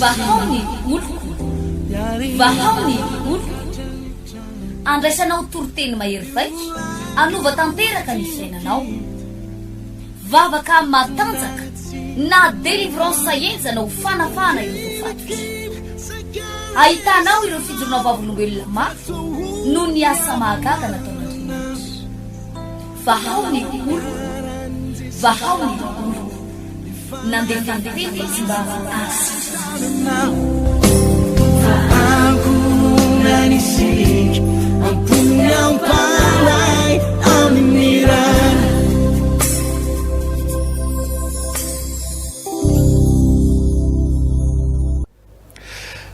vahaony oloko vahaony oloko andraisanao toroteny mahery vaika anova tanteraka ny fiainanao vavaka matanjaka na délivrance enjana ho fanafana ireo fatotra ahitanao ireo fijorona vavolombelona mafy no ny asa mahagaga nataon'Andriamanitra vahaony oloko vahaony oloko nandefandefety sy mba anisik ampunyang palay aminiran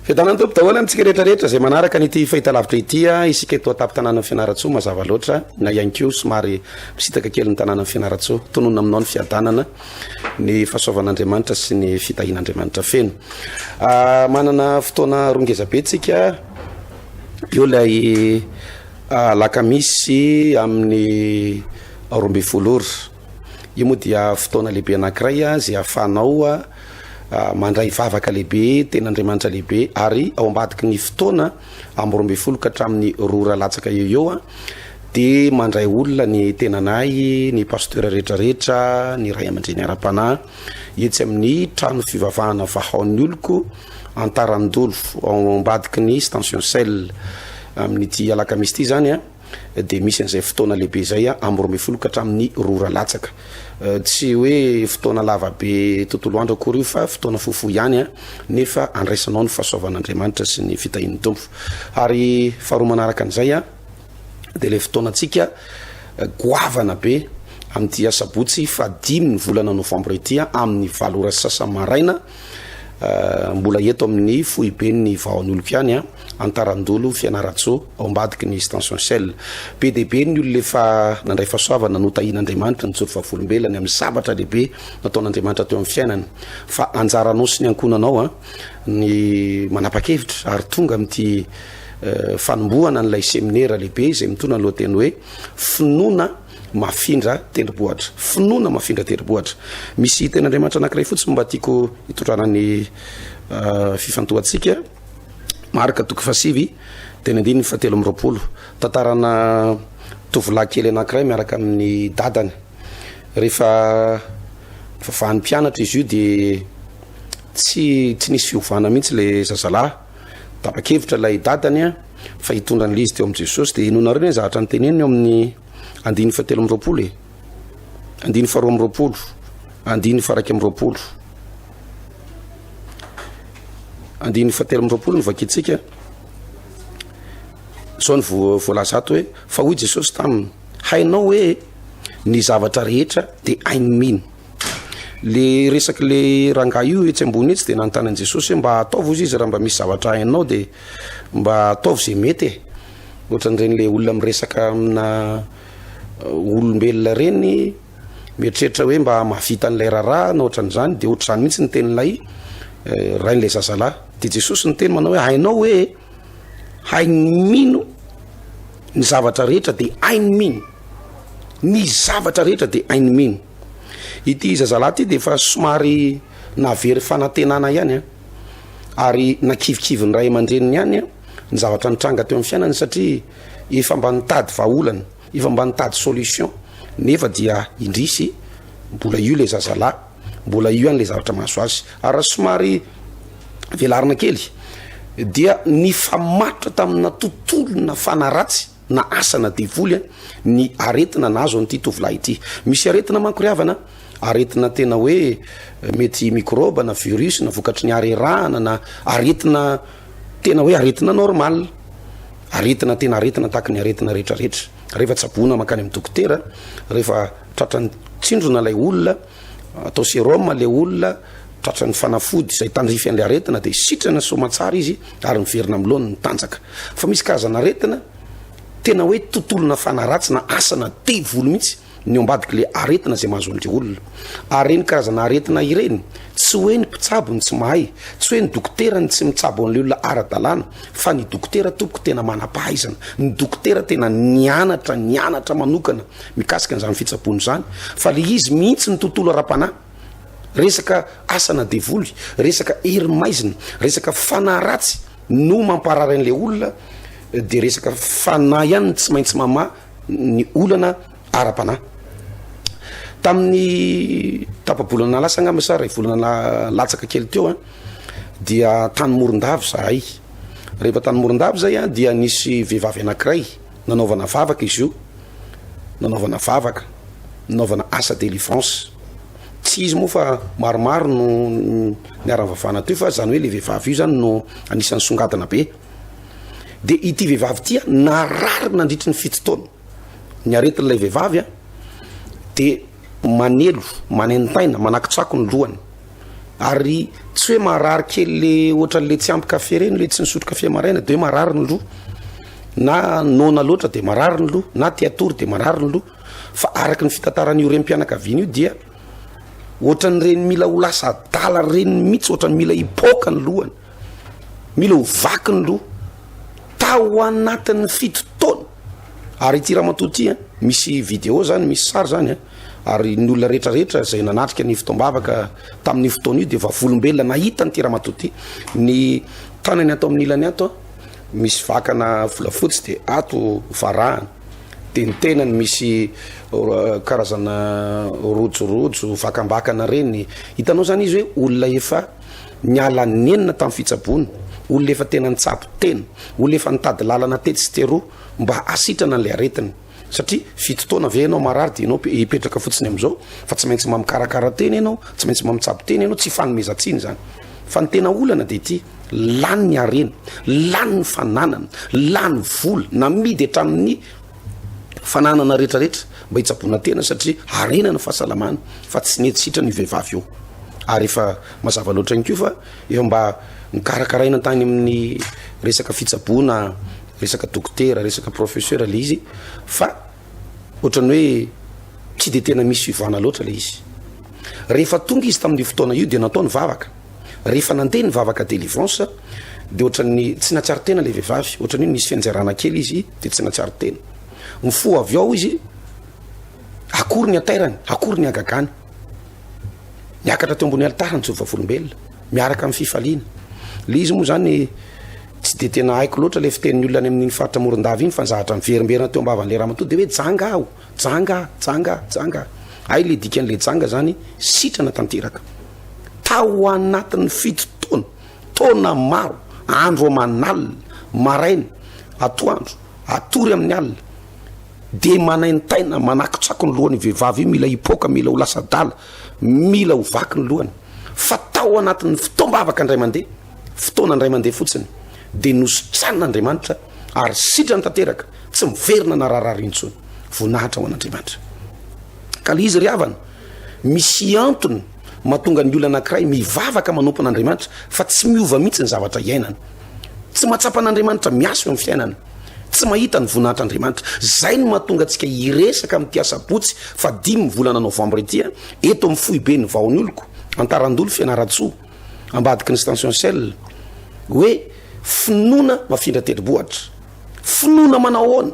fitanany tompo daholo amitsika rehetrarehetra zay manaraka nyty fahitalavitra itya isika eto atapy tanàna ny fianaratsoa mazava loatra na ihany ko somary misitaka kely ny tanàna ny fianaratsoa tonona aminao ny fiadanana ny fahasoavan'Andriamanitra sy ny fitahian'Andriamanitra feno manana fotoana rongezabe tsika io lay lakamisy amin'ny 12 io moa dia fotoana lehibe anankiray zay ahafahanao mandray vavaka lehibe ten'Andriamanitra lehibe ary ao ambadiky ny fotoana amin'ny 12 ka hatramin'ny 2 latsaka eo de mandray olona ny tenanay ny pasteur rehetrarehetra ny ray aman-dreny ara-panahy etsy amin'ny trano fivavahana vahaony oloko antarandolo ao ambadiky ny station Sel amin'ny ty alakamisy ty zany de misy an'izay fotoana lehibe zay amin'ny 12 ka hatramin'ny 2 latsaka tsy hoe fotoana lava be tontolo andro akory io fa fotoana fofo ihany nefa andraisanao ny fahasoavan'Andriamanitra sy ny fitahin'ny tompo ary faharoa manaraka an'izay de le fotoana atsika goavana be amin'ty asabotsy fa 5 ny volana novambra ity amin'ny 7 sasa maraina mbola eto amin'ny fohibe ny vahoan'oloko ihany antarandolo fianaratsoa ao ambadiky ny station Sel be dehibe ny olo lefa nandray fahasoavana notahin'Andriamanitra ny tsoro vavolombelany amin'ny sabatra lehibe nataon'Andriamanitra teo amin'ny fiainany fa anjaranao sy ny ankonanao ny manapa-kevitra ary tonga amin'ty fanombohana n'ilay seminaire lehibe izay mitondra ny lohateny hoe finoana mafindra tendrombohitra finoana mafindra tendrombohitra misy ten'Andriamanitra anankiray fotsiny mba tiako hitondranany fifantohatsika marika toko fasivy teny andiny 720 tantarana tovolahy kely anankiray miaraka amin'ny dadany rehefa vavahan'ny mpianatra izy io de tsy nisy fiovana mihitsy le zazalahy tapa-kevitra lay dadany fa hitondra ny izy teo amin'i Jesosy de inonareo ny zavatra nyteneniny eo amin'ny 720 220 120 ny vakitsika zao ny voalazato hoe fa hoy Jesosy taminy hainao hoe ny zavatra rehetra de hainy mino le resaky le rangahy io etsy ambony etsy de nanontany Jesosy hoe mba ataovy izy raha mba misy zavatra hainao de mba ataovy zay mety ohatran'ireny le olona miresaka amina olombelona reny mieritreritra hoe mba mahavita an'ilay raharaha na ohatran'izany de ohatr'izany mihitsy ny tenin'ilay rain'ilay zazalahy de Jesosy ny teny manao hoe hainao hoe hainy mino ny zavatra rehetra de hainy mino ny zavatra rehetra de hainy mino ity zazalahy ty de fa somary navery fanantenana ihany ary nakivikivy ny ray aman-dreniny ihany ny zavatra nitranga teo amin'ny fiainany satria efa mba nitady vahaolana efa mba nitady solution nefa dia indrisy mbola io le zazalahy mbola io ihany le zavatra mahazo azy ary somary velarina kely dia ny famatotra tamina tontolona fanaratsy na asana devoly ny aretina nazo an'ity tovolahy ity misy aretina mankoriavana aretina tena hoe mety microbe na virus na vokatry ny arerahana na aretina tena hoe aretina normal aretina tena aretina tahaka ny aretina rehetrarehetra rehefa tsabona makany amin'ny dokotera rehefa tratrany tsindrona lay olona atao sérum le olona tratrany fanafody izay tandrify an'le aretina de sitrana somatsara izy ary miverina am'lohany ny tanjaka fa misy karazana aretina tena hoe tontolona fanaratsy na asana devoly mihitsy ny ambadiky le aretina zay mahazondre olona ary reny karazana aretina ireny tsy hoe ny mpitsabony tsy mahay tsy hoe ny dokotera ny tsy mitsabo an'le olona ara-dalàna fa ny dokotera tompoko tena manam-pahaizana ny dokotera tena nianatra manokana mikasika an'izany fitsabony zany fa le izy mihitsy ny tontolo ara-panahy resaka asana devoly, resaka hery-maizina, resaka fanahy ratsy no mamparary an'le olona, de resaka fanahy ihany tsy maintsy mama ny olana ara-panahy. Tamin'ny tapabolana lasa angamba sa ray volana latsaka kely teo dia tany Morondava zahay. Rehefa tany Morondava zay dia nisy vehivavy anankiray nanaovana vavaka izy io, nanaovana vavaka, nanaovana asa délivrance. Tsy izy moa fa maromaro no niara-vavana teo, fa zany hoe le vehivavy io zany no anisan'ny songadina be. De ity vehivavy ity narary nandritry ny 7 taona. Ny aretin'ilay vehivavy de manelo, manentaina, manakitsako ny lohany. Ary tsy hoe marary kely le ohatran'le tsy ampy kafe reny, le tsy nisotro kafe maraina de hoe marary ny loha, na nona loatra de marary ny loha, na teatory de marary ny loha. Fa araky ny fitantaran'io renim-pianakaviana io dia ohatran'ireny mila ho lasa adala reny mihitsy, ohatran'ny mila hipoka ny lohany, mila ho vaky ny loha tao anatin'ny 7 taona. Ary ity ramatoa ity misy vidéo zany, misy sary zany ary ny olona rehetrarehetra zay nanatrika ny fotoam-bavaka tamin'ny fotoana io de vavolombelona nahita nyity ramatoa ity. Ny tanany ato amin'ny ilany ato misy vakana volafotsy de ato varahany, de ny tenany misy karazana rojorojo vakambakana reny. Hitanao zany izy hoe olona efa niala nenina tamin'ny fitsaboana, olona efa tena nitsapo tena, olona efa nitady lalana tety sy teroa mba asitrana an'le aretiny. Satria 7 taona ve ianao marary de ianao hipetraka fotsiny am'izao, fa tsy maintsy mamikarakara teny ianao, tsy maintsy mamitsabo teny ianao, tsy fanomezantsiny zany. Fa ny tena olana de ity lany ny arena, lany ny fananana, lany vola, namidy hatramin'ny fananana rehetrarehetra mba hitsaboana tena, satria arena ny fahasalamana fa tsy netsitra ny vehivavy io. Ary efa mazava loatra ihany koa fa eo mba mikarakaraina tany amin'ny resaka fitsaboana, resaka dokotera, resaka professeur le izy, fa ohatrany hoe tsy de tena misy fivana loatra le izy. Rehefa tonga izy tamin'ny fotoana io de natao ny vavaka. Rehefa nandeha ny vavaka délivrance de ohatrany tsy natsiaro tena le vehivavy, ohatrany hoe misy fianjarana kely izy de tsy natsiaro tena. Mifo avy ao izy, akory ny atairany, akory ny agagany, miakatra teo ambony altarany tsy vavolombelona, miaraka amin'ny fifaliana. Le izy moa zany tsy de tena haiko loatra le fitenin'ny olona any amin'ny faritra Morondava iny, fa nizahatra miverimberina teo ambavan'le ramatoa de hoe janga aho, janga. Ay le dikan'le janga zany sitrana tanteraka. Tao anatin'ny 7 taona, taona maro, andro aman'alina, maraina, atoandro, atory amin'ny alina, de manaintaina, manakitsako ny lohany vehivavy io, mila hipoka, mila ho lasa dala, mila ho vaky ny lohany. Fa tao anatin'ny fotoam-bavaka indray mandeha, fotoana indray mandeha fotsiny, de nositranina Andriamanitra ary sitrany tanteraka, tsy miverina na raharary intsony, voninahitra ho an'Andriamanitra. Ka le izy ry havana, misy antony mahatonga ny olona anankiray mivavaka manompo an'Andriamanitra fa tsy miova mihitsy ny zavatra iainana, tsy mahatsapa an'Andriamanitra miaso eo amin'ny fiainana, tsy mahita ny voninahitran'Andriamanitra. Zay no mahatonga antsika hiresaka amin'ny tiasabotsy fa 5 volana novambra ity eto amin'ny foibe ny vaon'ny oloko Antarandolo Fianaratsoa ambadiky ny station Shell, hoe finoana mafindra tendrombohitra, finoana manao ahoana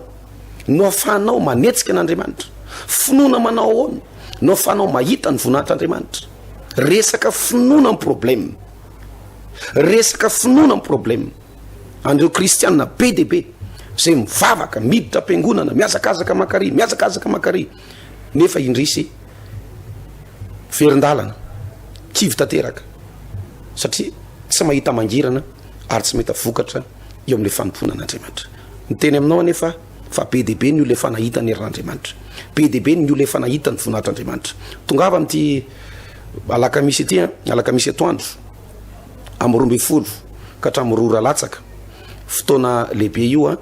no ahafahanao manetsika an'Andriamanitra, finoana manao ahoana no ahafahanao mahita ny voninahitran'Andriamanitra. Resaka finoana amin'ny problème, resaka finoana amin'ny problème. Andreo kristianina be de be zay mivavaka, miditra am-piangonana, miazakazaka makary, nefa indrisy verindalana, kivy tanteraka, satria tsy mahita mangirana ary tsy mahita vokatra eo amin'le fanompoana an'Andriamanitra. Ny teny aminao anefa fa be de be ny olona efa nahita ny herin'Andriamanitra, be de be ny olona efa nahita ny voninahitran'Andriamanitra. Tongava amin'ity alakamisy ity, alakamisy atoandro amin'ny 12 ka hatramin'ny 2 latsaka, fotoana lehibe io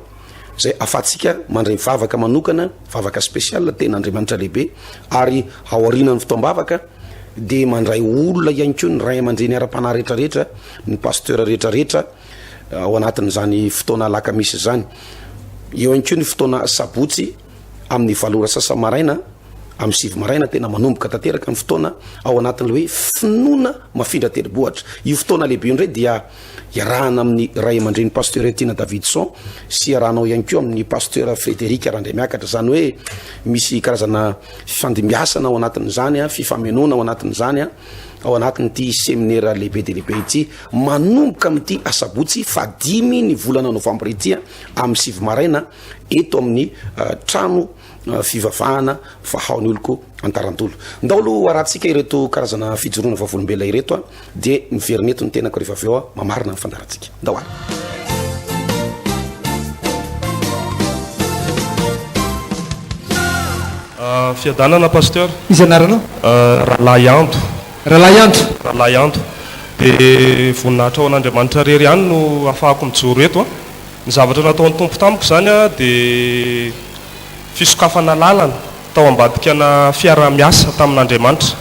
zay afatsika mandray vavaka manokana, vavaka spesial ten'Andriamanitra lehibe, ary ao aorianan'ny fotoam-bavaka de mandray olona ihany koa ny ray aman-dreny ara-panahy rehetrarehetra, ny pasteur rehetrarehetra ao anatin'izany fotoana alakamisy zany. Eo ihany koa ny fotoana sabotsy amin'ny 7 sasa maraina, amin'ny 7 maraina tena manomboka tanteraka ny fotoana ao anatin'le hoe finoana mafindra tendrombohitra. Io fotoana lehibe io indray dia iarahana amin'ny ray aman-dreny pasteur Etienne Davidson sy iarahanao ihany koa amin'ny pasteur Frédéric Arandremiakatra. Zany hoe misy karazana fifandimbiasana ao anatin'izany, fifamenoana ao anatin'izany ao anatin'ity séminaire lehibe de lehibe ity manomboka amin'ity asabotsy fa 5 ny volana novambra ity amin'ny 7 maraina eto amin'ny trano fivavahana vahaony oloko antarantolo ndaolo arahantsika ireto karazana fijoroana vavolombelona ireto de miverineto ny tenako rehefa avy eo mamarina ny fandarantsika ndao any fiadanana pasteur izy anaranao rahalahy anto de voninahitra ao an'Andriamanitra rery ihany no afahako mijoro eto ny zavatra nataon'ny tompo tamiko zany de fisokafana lalana tao ambadika na fiara-miasa tamin'Andriamanitra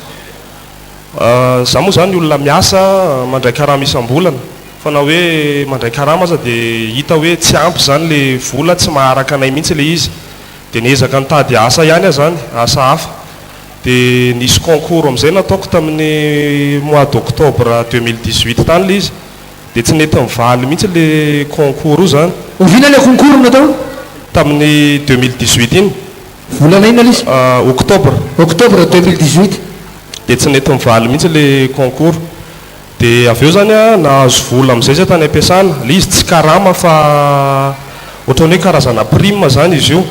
za moa zany olona miasa mandray karama isam-bolana fa na hoe mandray karama aza de hita hoe tsy ampy zany le vola tsy maharaka anay mihitsy le izy de niezaka nitady asa ihany zany asa hafa de nisy concours am'izay nataoko tamin'ny mois d'octobre 2018 tany le izy de tsy nety mivaly mihitsy le concours io zany ovina le concours natao tamin'ny 2018 iny volana ina le izy octobre 2018 de tsy nety mivaly mihitsy le concours de avy eo zany nahazo vola am'izay zay tany ampiasana le izy tsy karama fa ohatrany hoe karazana prime zany izy io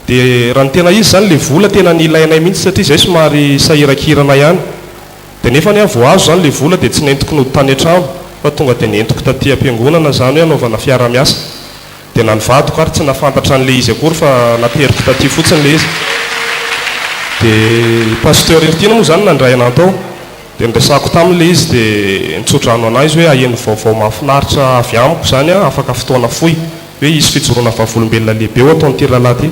de raha ny tena izy zany le vola tena nilainay mihitsy satria zay somary sahirakirana ihany de nefa ny voazo zany le vola de tsy nentiko noditany an-trano fa tonga de nentiko taty am-piangonana zany hoe anaovana fiara-miasa de nanivadiko ary tsy nafantatra an'le izy akory fa nateriko taty fotsiny le izy de pasteur ertina moa zany nandray anah tao de nresako tamin'le izy de nitsodrano anah izy hoe aheno vaovao mahafinaritra avy amiko zany afaka fotoana foy hoe isy fijoroana vavolombelona lehibe o atao n'ity rahalahy ty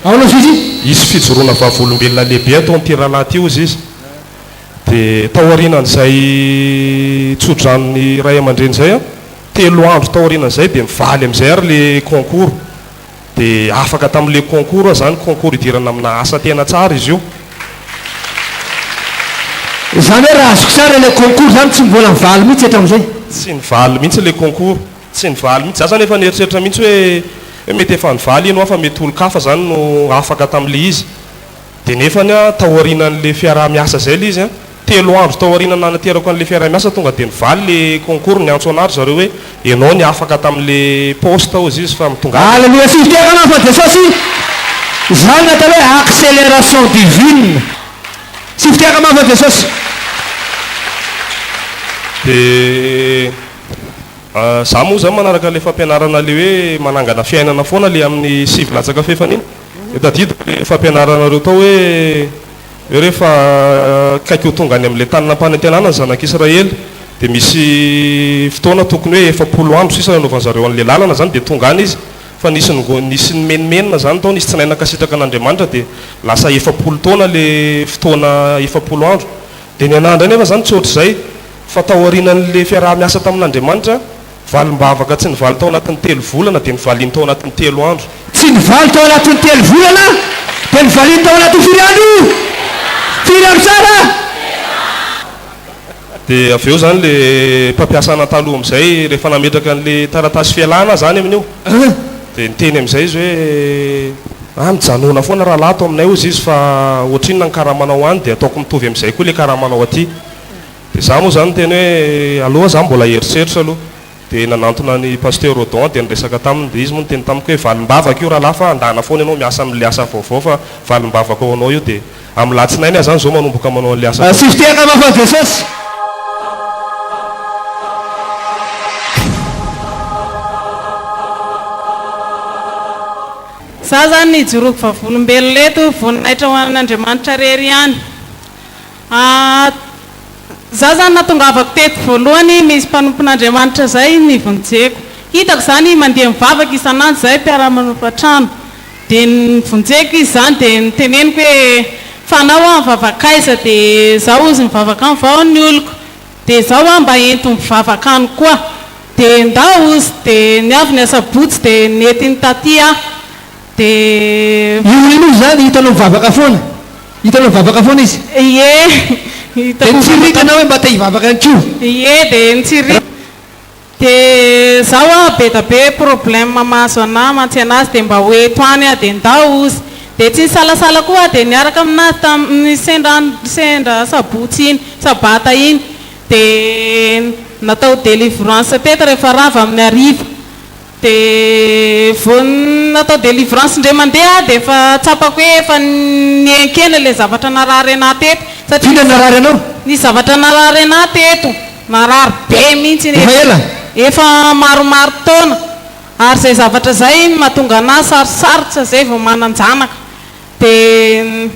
aona izy isy fijoroana vavolombelona lehibe atao n'ity rahalahy ty ozy izy de taorianan'izay tsodranony ray aman-dreny zay 3 andro taorianan'izay de mivaly am'izay ary le concours de afaka tamin'le concours zany concours idirana amina asa tena tsara izy io zany hoe raha azoko tsara le concours zany tsy mbola mivaly mihitsy hatram'izay tsy nivaly mihitsy le concours tsy nivaly mihitsy za zany efa nieritreritra mihitsy hoe mety efa nivaly ino afa mety olo-kafa zany no afaka tamin'le izy de nefany taorianan'le fiara-miasa zay le izy 3 andro taoriana naterako an'le fiara-miasa tonga de nivaly le concours ny antso anary zareo hoe ianao ny afaka tamin'le poste ozy izy fa mitonga aleluia fiviteka anao fa de sosy zany natao hoe accélération divine sy fiteka ma fa de sosy de za moa zany manaraka le fampianarana le hoe manangana fiainana foana le amin'ny 7 latsaka fefany iny etadidiko le fampianaranareo tao hoe rehefa kaiky ho tonga any amin'le tanina ampanantenana ny zanak'Israely de misy fotoana tokony hoe 7 andro sisa anaovan'zareo an'le lalana zany de tonga any izy fa nisy ny menimenina zany tao nisy tsinainaka sitraka an'Andriamanitra de lasa 7 taona le fotoana 7 andro de ny anandra nefa zany tsy ohatr'izay fa taorianan'le fiaraha-miasa tamin'Andriamanitra valim-bavaka tsy nivaly tao anatin'ny 3 volana de nivaliny tao anatin'ny 3 andro tsy nivaly tao anatin'ny 3 volana de nivaliny tao anatin'ny 4 andro tsara de avy eo zany le mpampiasa anataloha am'izay rehefa nametraka an'le taratasy fialana zany amin'io de niteny am'izay izy hoe mijanona foana raha lato aminay ozy izy fa ohatrinona ny karamanao any de ataoko mitovy am'izay koa le karamanao aty de za moa zany teny hoe aloha za mbola heritreritra aloha de nanantona ny pasteur Rodon de niresaka taminy de izy moa niteny tamiko hoe valim-bavaka io raha lafa andana foana ianao miasa amin'le asa vaovao fa valim-bavaka ao anao io de amin'ny latsinainy zany zao manomboka manao an'le asa sy fiteka ma fa de sosy za zany nijoroko vavolombelona eto voninahitra ho an'Andriamanitra rery ihany za zany natongavako teto voalohany misy mpanompon'Andriamanitra zay nivonjeko hitako zany mandeha mivavaka isanandro zay mpiara-manompatrano de nivonjeko izy zany de niteneniko hoe fanao mivavakaiza de zaho ozy mivavaka any vao ny oloko de zaho mba ento mivavaka any koa de ndao ozy de niavy ny asabotsy de netiny taty de io zany hitanao mivavaka foana hitanao mivavaka foana izy ie de nitsirikanao hoe mba te hivavaka any kio ie de nitsiri de zaho be da be problème mahazo anah mantsy anazy de mba hoeto any de ndao ozy dia tsy nisalasala koa dia niaraka aminazy tamin'ny sendra sabotsy iny sabata iny dia natao délivrance teto rehefa rava amin'ny ariva dia vo natao délivrance indray mandeha dia efa tsapako hoe efa nienkena ilay zavatra narary ana teto satria narary anao ny zavatra narary ana teto narary be mihitsy ela efa maromaro taona ary zay zavatra zay mahatonga ana sarosarotra zay vao mananjanaka dia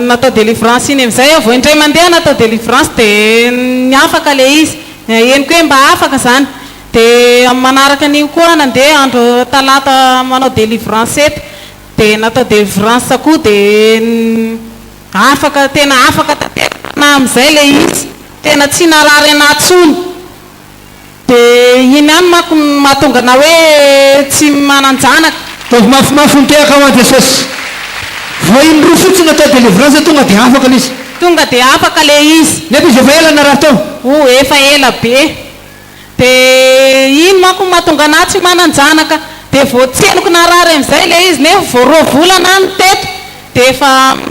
natao délivrance iny amizay vao indray mandeha natao délivrance dia niafaka le izy eniko hoe mba afaka zany dia manaraka an'iny koa nandeha andro talata manao délivrance eto dia natao délivrance koa dia afaka tena afaka na amizay le izy tena tsy narary anatsony dia iny any mako mahatonga na hoe tsy mananjanaka tavy mafimafy nitehaka ao Jesosy vo iny roa fotsiny natao délivrance tonga dia afaka le izy tonga dia afaka le izy nefa izy efa ela naraha tao efa ela be dia iny mako mahatonga ana tsy mananjanaka dia vo tseloko narary amizay le izy nefa vo roa volana any teto dia efa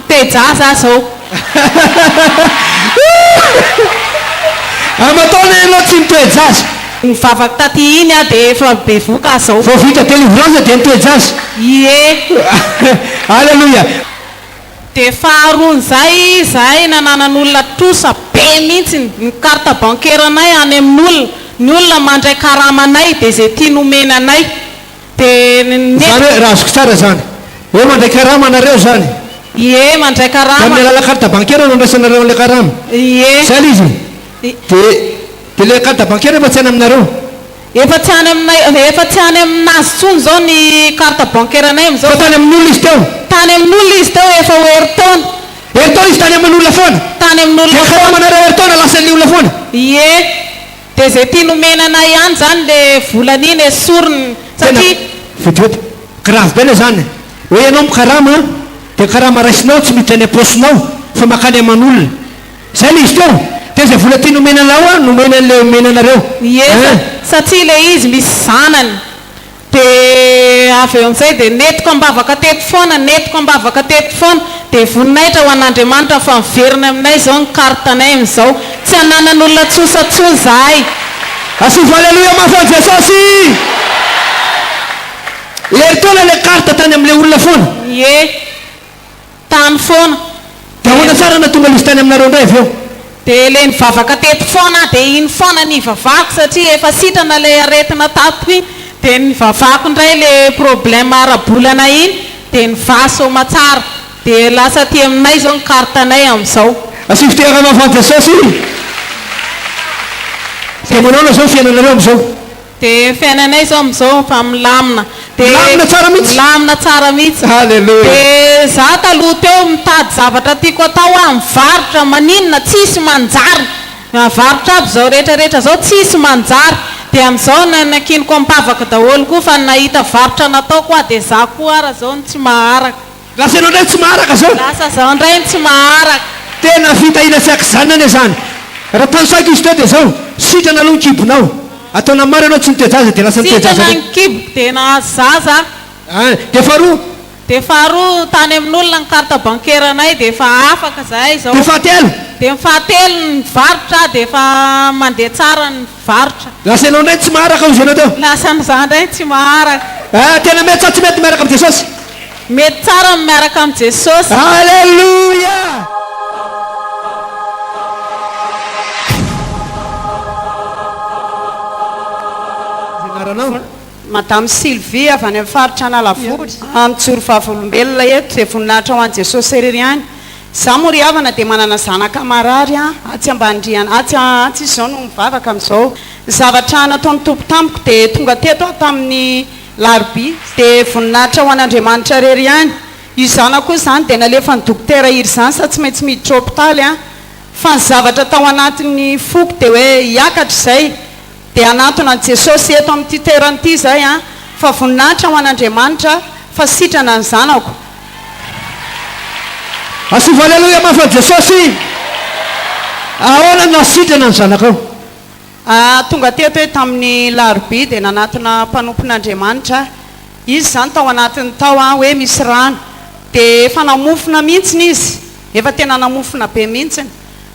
tejaza zao amataona ianao tsy mitoejaza mivavaka taty iny a dia efa bevoka zao vo vita délivrance dia mitoejaza alleluia dia faharoany zay zahay nananan'olona trosa be mihitsy ny carte bancaire anay any amin'olona ny olona mandray karamanay dia zay tia nomena anay dia zany hoe raha azoko tsara zany hoe mandray karama anareo zany mandray karama amin'ny alala carte bancaire no andraisanareo an'ilay karama zay le izy dia le carte bancaire efa tsy any aminareo efa tsy any aminay efa tsy any aminazy tsony zao ny carte bancaire anay amizao tany amin'olona izy teo tany amin'olona izy teo efa heritaona heritaona izy tany amin'olona foana tany amin'olona dia karama anareo heritaona lasan'ny olona foana dia zay tia nomena anay ihany zany le volan'iny esorony satria vetivety grave be le zany hoe ianao mikarama dia karama raisinao tsy miditra any aposinao fa makany aman'olona zay le izy teo dia zay vola tia nomena anao a nomena an'le omena anareo satria le izy misy zanany dia avy eo amin'izay dia netiko ambavaka teto foana dia voninahitra ho an'Andriamanitra fa miverina aminay zao ny carte anay amin'izao tsy hananan'olona tsosatsony zahay asofo alleluia mahafaly Jesosy heritaona le carte tany amin'le olona foana tany foana dia ahoana tsara na tonga lisy tany aminareo indray avy eo dia le nivavaka teto foana dia iny foana nivavako satria efa sitrana le aretina tato iny dia nivavako indray le problème arabolana iny dia nivaso matsara dia lasa ty aminay zao ny carte anay amin'izao asifo tehaka mahafaly Jesosy dia manao zao fiainanareo amin'izao dia fiainanay zao amin'izao fa milamina milamina tsara mihitsy milamina tsara mihitsy halleluia dia za taloha teo mitady zavatra tiako atao a mivarotra maninona tsisy manjary varotra aby zao rehetrarehetra zao tsisy manjary dia amin'izao nakiniko ampavaka daholo koa fa nahita varotra natao koa dia za koa ara zao ny tsy maharaka lasa ianao indray tsy maharaka zao lasa zao indray ny tsy maharaka tena fitahina tsy akizanany e zany raha tansaiko izy teo dia zao sitrana aloha nkibonao ataona maro ianao tsy nitejaza dia lasa nitejaza sitrana ny kibo dia nazaza dia faharoa tany amin'olona ny carte bancaire anay dia efa afaka zahay zao dia fahatelo dia mifahatelo ny varotra dia efa mandeha tsara ny varotra lasa ianao indray tsy maharaka ao izy teo lasa n'izany indray tsy maharaka tena mety sa tsy mety miaraka amin'ny Jesosy mety tsara miaraka amin'ny Jesosy alleluia Madame Sylvie avy any amin'ny faritra Analavory amin'Tsoro Vavolombelona eto izay voninahitra ho an'i Jesosy irery any za moa ry havana dia manana zanaka marary atsy ambandriana atsy izao no mivavaka amin'izao zavatra nataon'ny tompo tamiko dia tonga teto aho tamin'ny larobia dia voninahitra ho an'Andriamanitra irery any io zanako koa zany dia nalefa ny dokotera iry zany sa tsy maintsy miditra hôpitaly fa ny zavatra tao anatin'ny foko dia hoe hiakatra izay dia anatona an' Jesosy eto amin'ity toeranyity zay fa voninahitra ho an'Andriamanitra fa sitrana ny zanako asofo alleluia mahafaly Jesosy ahoana nasitrana ny zanakao tonga teto hoe tamin'ny larobia dia nanatona mpanompon'Andriamanitra izy zany tao anatin'ny tao hoe misy rano dia efa namofona mihitsiny izy efa tena namofona be mihitsiny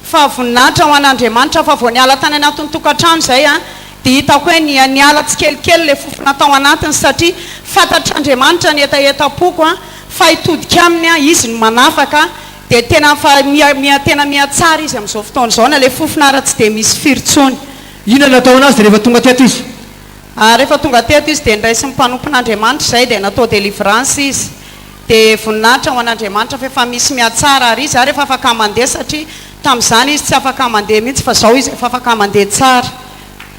fa voninahitra ho an'Andriamanitra fa vao niala tany anatin'ny tokantrano izay a dia hitako hoe niala tsikelikely le fofona tao anatiny satria fantatr'Andriamanitra ny etaeta-poko a fa hitodika aminy a izy no manafaka dia tena fa tena mihatsara izy amin'izao fotoana izao na le fofona ara tsy dia misy firotsony. Ina natao anazy dia rehefa tonga teto izy? Rehefa tonga teto izy dia ndraisy ny mpanompon'Andriamanitra izay dia natao délivrance izy dia voninahitra ho an'Andriamanitra fa efa misy mihatsara ary izy rehefa afaka mandeha satria tamin'izany izy tsy afaka mandeha mihitsy fa zao izy efa afaka mandeha tsara.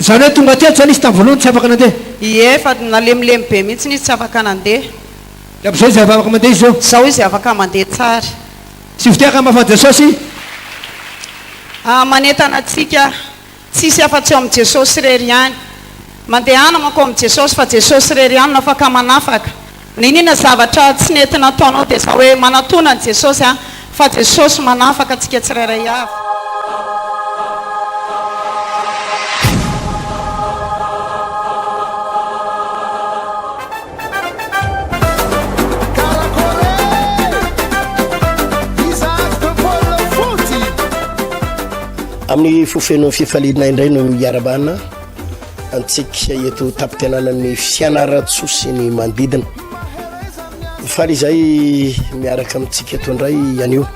Zany hoe tonga teto zany izy tamin'ny voalohany tsy afaka nandeha? Ie fa nalemilemy be mihitsy izy tsy afaka nandeha. Dia amin'izao izy afaka mandeha izy zao? Zao izy afaka mandeha tsara. Tsy fitiaka mahafaty Jesosy? Manentana antsika tsisy afa-tsy eo amin'i Jesosy irery ihany. Mandehana manko amin'i Jesosy fa Jesosy irery ihany no afaka manafaka. Ninona zavatra tsy nentina ataonao dia zao hoe manatona an'i Jesosy fa Jesosy manafaka antsika tsirairay avy. Amin'ny fofenao fifaliana indray no iarabana antsika eto tapitenanan'ny fianarantso sy ny mandidina faly izay miaraka amintsika eto indray anio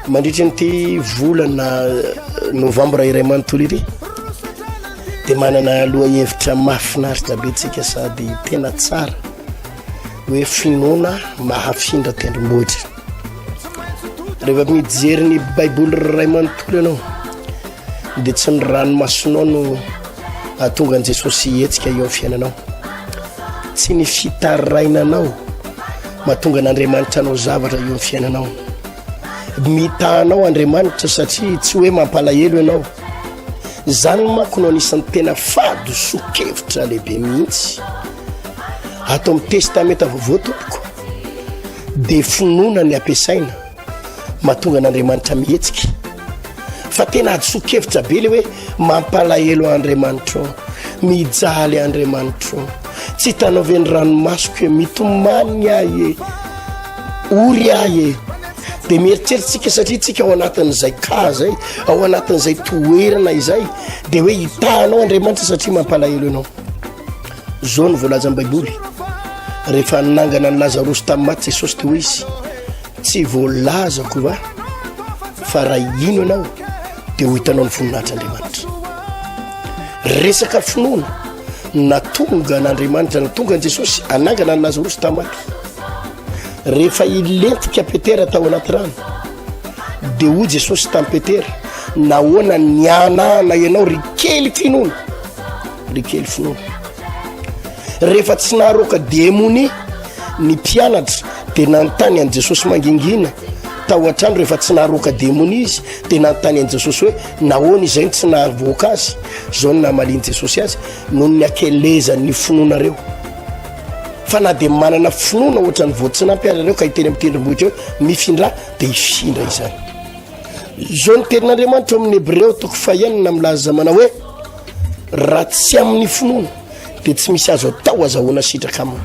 mandritra nyity volana novambra iray manontolo ity dia manana loha hevitra mahafinaritra be tsika sady tena tsara hoe finoana mahafindra tendrombohitra. Rehefa mijery ny baiboly ray manontolo ianao dia tsy ny ranomasonao no ahatonga an' Jesosy hetsika eo amin'ny fiainanao, tsy ny fitarainanao mahatonga an'Andriamanitra anao zavatra eo amin'ny fiainanao. Mitahanao Andriamanitra satria tsy hoe mampalahelo ianao. Zany manko no anisan'ny tena fady sokevitra lehibe mihitsy ato amin'ny testamenta vaovao tompoko dia finoana ny ampiasaina mahatonga an'Andriamanitra mihetsika. Fa tena adisokevitra be le hoe mampalahelo Andriamanitra, mijaly Andriamanitra, tsy hitanao ve ny ranomasoko mitomany ahy ory ahy dia mieritreritsika satria tsika ao anatin'izay ka zay ao anatin'izay toerana izay dia hoe hitahanao Andriamanitra satria mampalahelo ianao. Zao no voalaza amin'ny baiboly rehefa nangana ny Lazarosy tamin'ny maty Jesosy dia hoe izy tsy voalazako va fa raha ino ianao dia ho hitanao ny voninahitran'Andriamanitra. Resaka finoana natonga an'Andriamanitra natonga an' Jesosy anangana ny Lazarosy tamin'ny maty. Rehefa ilentika Petera tao anaty rano dia hoy Jesosy tamin'ny Petera nahoana nianahana ianao rikely finoana, rikely finoana. Rehefa tsy naharoaka demoni ny mpianatra dia nanontany an' Jesosy mangingina tao an-trano rehefa tsy naharoaka demoni izy dia nanontany an' Jesosy hoe nahoana izay tsy nahavoaka azy. Zao no namaliny Jesosy azy noho ny akelezan'ny finoanareo. Fa na dia manana finoana ohatra ny voatsy nampiarareo ka hiteny amin'ny tendrombohitra eo mifindra dia hifindra izany. Zao ny tenin'Andriamanitra amin'ny Hebreo toko fahenina milaza manao hoe raha tsy amin'ny finoana dia tsy misy azo atao azahoana sitraka aminy.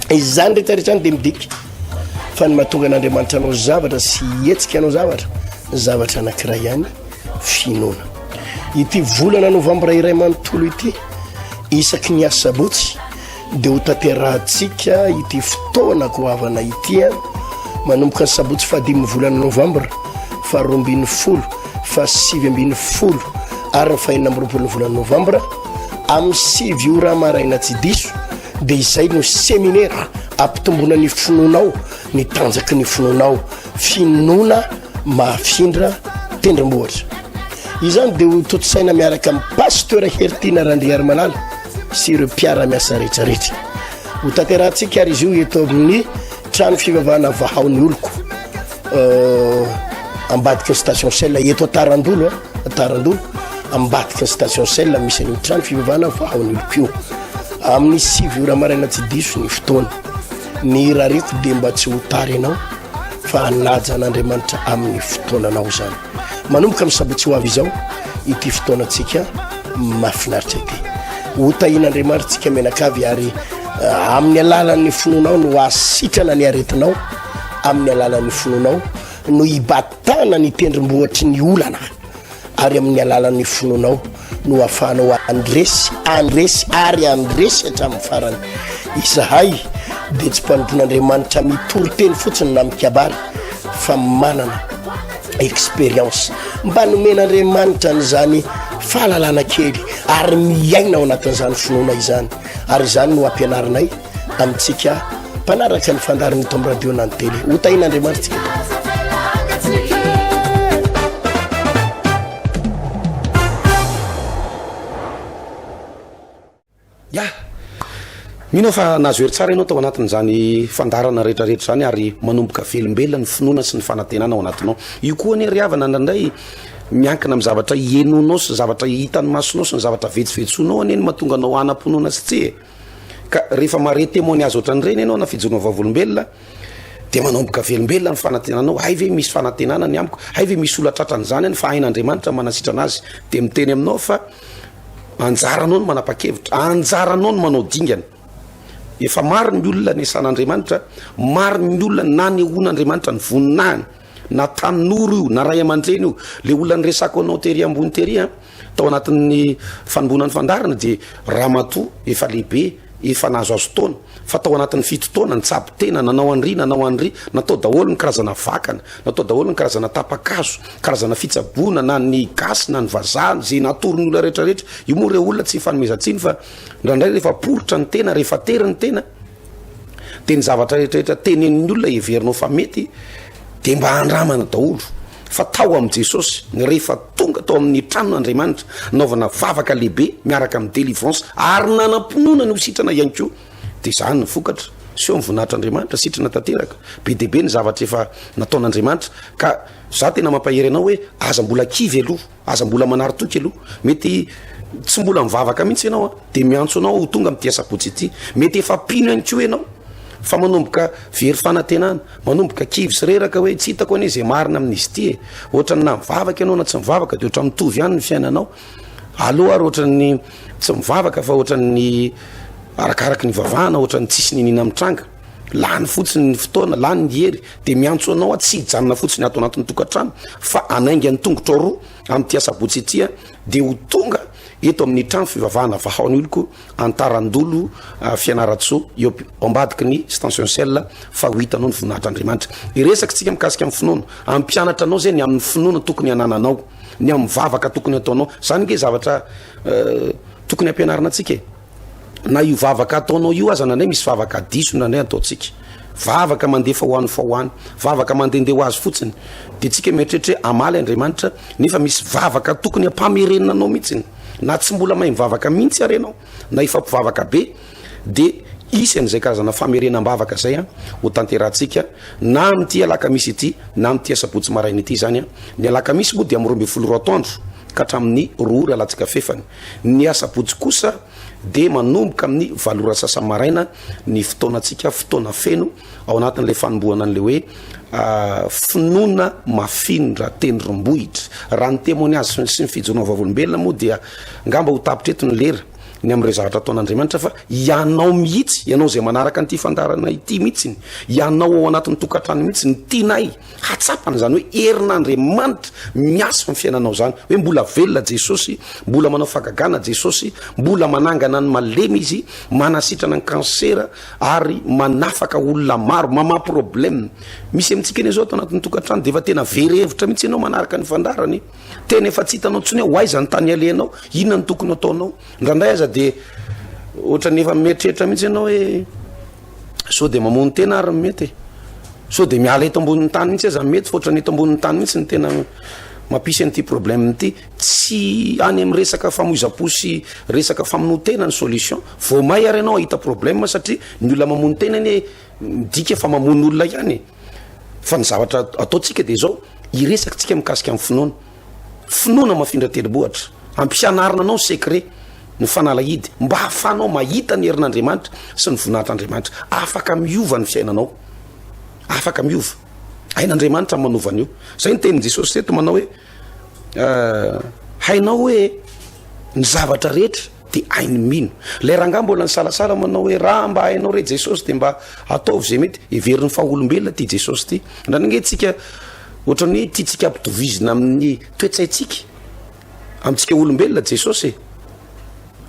Izany rehetrarehetra any dia midika fa ny mahatonga an'Andriamanitra anao zavatra sy hetsika anao zavatra anankiray ihany, finoana. Ity volana novambra iray manontolo ity isaky ny asabotsy dia ho tanterahantsika ity fotoana goavana ity manomboka ny sabotsy fahadimy volana novambra fa 20 fa 7 ary ny fahenina amby roapolo ny volana novambra amin'ny 7 ora maraina tsy diso dia izay no seminaire ampitombona ny finoanao, ny tanjaky ny finoanao, finoana mahafindra tendrombohitra. Izany dia ho totosaina miaraka amin'ny pasteur Hertina Randriary Malala sy ireo mpiara-miasa rehetrarehetra. Ho tanterahantsika ary izy io eto amin'ny trano fivavahana vahaon'ny oloko ambadika ny station Sel eto Atarandolo ambadika ny station Sel misy ny trano fivavahana vahaon'ny oloko io amin'ny 7 ora maraina tsy diso ny fotoana. Ny rareko dia mba tsy ho tary ianao fa hanaja an'Andriamanitra amin'ny fotoananao zany. Manomboka amin'ny sabotsy ho avy izao ity fotoanantsika mahafinaritra ity ho tahin'Andriamanitra tsika menakavy ary amin'ny alalan'ny finoanao no hasitrana ny aretinao amin'ny alalan'ny finoanao no hibatana ny tendrombohatry ny olana ary amin'ny alalan'ny finoanao no afahanao andresy ary andresy hatramin'ny farany izahay dia tsy mpanompon'Andriamanitra mitory teny fotsiny na mikabary fa manana expérience mba nomen'Andriamanitra n'izany fahalalana kely ary miaina ao anatin'izany finoana izany ary izany no ampianarinay amintsika mpanaraka ny fandariny eto amin'ny radio na ny tele ho tahin'Andriamanitra ya mino fa nazo hery tsara ianao tao anatin'izany fandarana rehetrarehetra zany ary manomboka velombelona ny finoana sy ny fanantenana ao anatinao io koa ny ry havana ndraindray miankina amin'ny zavatra ienonao sy zavatra hitan'ny masonao sy ny zavatra vetsovetsonao aneny mahatonga anao anam-ponoana sy tsy ka rehefa mare témoignage ohatran'ireny ianao na fijoroana vavolombelona dia manomboka velombelona ny fanantenanao hay ve misy fanantenana ny amiko hay ve misy olatratran'izany any fa hain'Andriamanitra manasitrana azy dia miteny aminao fa anjaranao no manapa-kevitra anjaranao no manao dingana efa maro ny olona ny san'Andriamanitra maro ny olona na ny on'Andriamanitra ny voninahiny na tanora io na ray aman-dreny io le olona ny resako anao tery ambony tery tao anatin'ny fanombonan'ny fandarana dia ramatoa efa lehibe efa nahazo azo taona fa tao anatin'ny fito taona ny tsabo tena nanao an'ry natao daholo ny karazana vakana natao daholo ny karazana tapakazo karazana fitsaboana na ny gasy na ny vazaha zay natory ny olona rehetrarehetra io moa ireo olona tsy fanomezantsiny fa ndraindray rehefa porotra ny tena rehefa tery ny tena dia ny zavatra rehetrarehetra tenen'ny olona everinao fa mety dia mba handramana daholo fa tao amin'i Jesosy rehefa tonga tao amin'ny tranon'Andriamanitra naovana vavaka lehibe miaraka amin'ny délivrance ary nanam-pinoana ny hositrana ihany koa dia izany ny vokatra sy eo mivoninahitr'Andriamanitra sitrana tanteraka be dia be ny zavatra efa nataon'Andriamanitra ka za tena mampahery anao hoe aza mbola kivy aloha aza mbola manaritoky aloha mety tsy mbola mivavaka mihitsy ianao dia miantso anao ho tonga amin'ity asabotsy ity mety efa pino ihany koa ianao fa manomboka very fanantenana manomboka kivy sy reraka hoe tsy hitako anie zay marina amin'izy ity ohatrany na mivavaka ianao na tsy mivavaka dia ohatran'ny mitovy ihany ny fiainanao aloha ary ohatran'ny tsy mivavaka fa ohatran'ny arakaraky ny vavahana ohatran'ny tsisy ninina mitranga lany fotsiny ny fotoana lany ny hery dia miantso anao tsy hijanona fotsiny ato anatin'ny tokantrano fa anainga ny tongotra roa amin'ity asabotsy ity dia ho tonga eto amin'ny trano fivavahana vahaony oloko antarandolo fianaratsoa eo ambadiky ny station cell fa ho hitanao ny voninahitr'Andriamanitra iresaka tsika mikasika amin'ny finoana ampianatra anao zay ny amin'ny finoana tokony hanananao ny amin'ny vavaka tokony ataonao zany nge zavatra tokony ampianarina antsika na io vavaka ataonao io aza nandray misy vavaka diso nandray ataontsika vavaka mandefa hoany fa hoany vavaka mandehandeha ho azy fotsiny dia tsika mieritreritra hoe amaly Andriamanitra nefa misy vavaka tokony ampamerenina anao mihitsiny na tsy mbola mahay mivavaka mihitsy arenao na ifampivavaka be dia isy an'izay karazana famerenam-bavaka zay ho tanterahantsika na amin'ity alakamisy ity na amin'ity asabotsy maraina ity zany ny alakamisy moa dia amin'ny 12 atoandro ka hatramin'ny 2 ora alatsika fefany ny asabotsy kosa dia manomboka amin'ny 7 ora sasa maraina ny fotoanantsika fotoana feno ao anatin'ilay fanombohana an'le hoe finoana mafindra tendrombohitra raha ny témoignage sy ny fijoroana vavolombelona moa dia ngamba ho tapitra eto ny lera ny amin'ireo zavatra ataon'Andriamanitra fa ianao mihitsy ianao zay manaraka nyity fandarana ity mihitsiny ianao ao anatin'ny tokantrano mihitsy ny tianay hatsapana zany hoe herin'Andriamanitra miasa amin'ny fiainanao zany hoe mbola velona Jesosy mbola manao fagagana Jesosy mbola manangana ny malemy izy manasitrana ny kansera ary manafaka olona maro mama problème misy amintsika eny zao atao anatin'ny tokantrano dia efa tena very hevitra mihitsy ianao manaraka ny fandarany tena efa tsy hitanao tsony hoe aiza ny tany alenao inona ny tokony ataonao ndraindray aza dia ohatran'ny efa mieritreritra mihitsy ianao hoe sao dia mamony tena ary mety sao dia miala eto ambonin'ny tany mihitsy aza mety fa ohatran'ny eto ambonin'ny tany mihitsy ny tena mampisy an'ity problème ity tsy any amin'ny resaka famoiza-po sy resaka famonotena ny solution vao may ary ianao ahita problème satria ny olona mamony tena iny midika fa mamony olona ihany fa ny zavatra ataontsika dia zao iresaka tsika mikasika amin'ny finoana mafindra telo-bohatra ampianarina anao secret ny fanalahidy mba hafanao mahita ny herin'Andriamanitra sy ny voninahitr'Andriamanitra afaka miova ny fiainanao afaka miova hain'Andriamanitra manovana io zay ny tenin Jesosy teto manao hoe hainao hoe ny zavatra rehetra de ainy mino lay rangaha mbola ny salasala manao hoe raha mba hainao re jesosy de mba ataovy zay mety everiny fahaolombelona ty jesosy ty ndranagnetsika ohatrany hoe tiatsika ampitovizina amin'ny toetsaitsika amitsika olombelona jesosy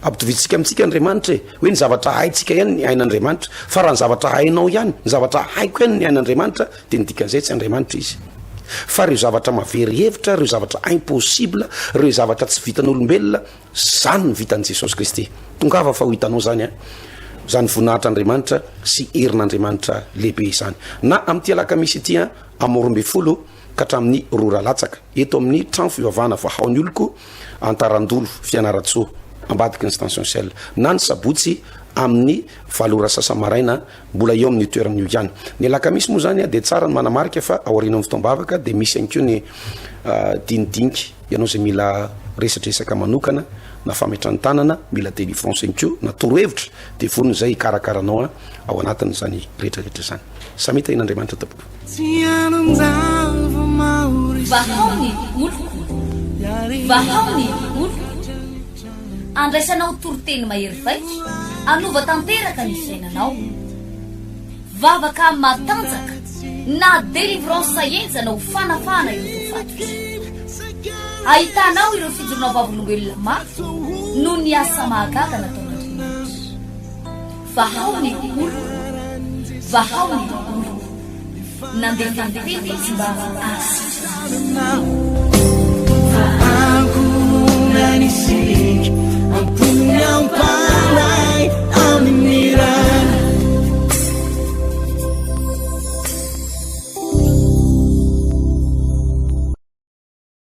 ampitovizitsika amitsika andriamanitra hoe ny zavatra haitsika ihany ny ain'andriamanitra fa raha ny zavatra hainao ihany ny zavatra haiko ihany ny ain'andriamanitra de nidikan'izay tsy andriamanitra izy fa reo zavatra mavery hevitra reo zavatra impossible reo zavatra tsy vitan'olombelona zany ny vitan'i jesosy kristy tongava fa ho hitanao zany a zany voninahitr'andriamanitra sy herin'andriamanitra lehibe zany na am'ty alaka misy ity a am'roambe folo ka hatramin'ny roa rahalatsaka eto amin'ny trano fivavahana vahaony oloko antarandolo fianaratsoa ambadiky ny station sel na ny sabotsy amin'ny valora sasamaraina mbola eo amin'ny toeran'io ihany ny alaka misy moa zany a de tsara ny manamarika fa aoriana amin'ny fotoam-bavaka de misy ihany keo ny dinidiniky ianao zay mila resatresaka manokana na fametrany tanana mila délivrance ihany keo na torohevitra de vonony zay karakaranao a ao anatin' zany rehetrarehetra zany samita in'andriamanitra tapoka vahaony oloko vahaony oloko andraisanao toroteny mahery vaika anova tanteraka ny fiainanao vavaka matanjaka na délivrance saenjana ho fanafana ireo fatotra ahitanao ireo fijorona vavolombelona mafy no ny asa mahagaga nataon'andriamanitra vahaony oloko vahaony oloko nandefandefety izy mba asitra Angunanisik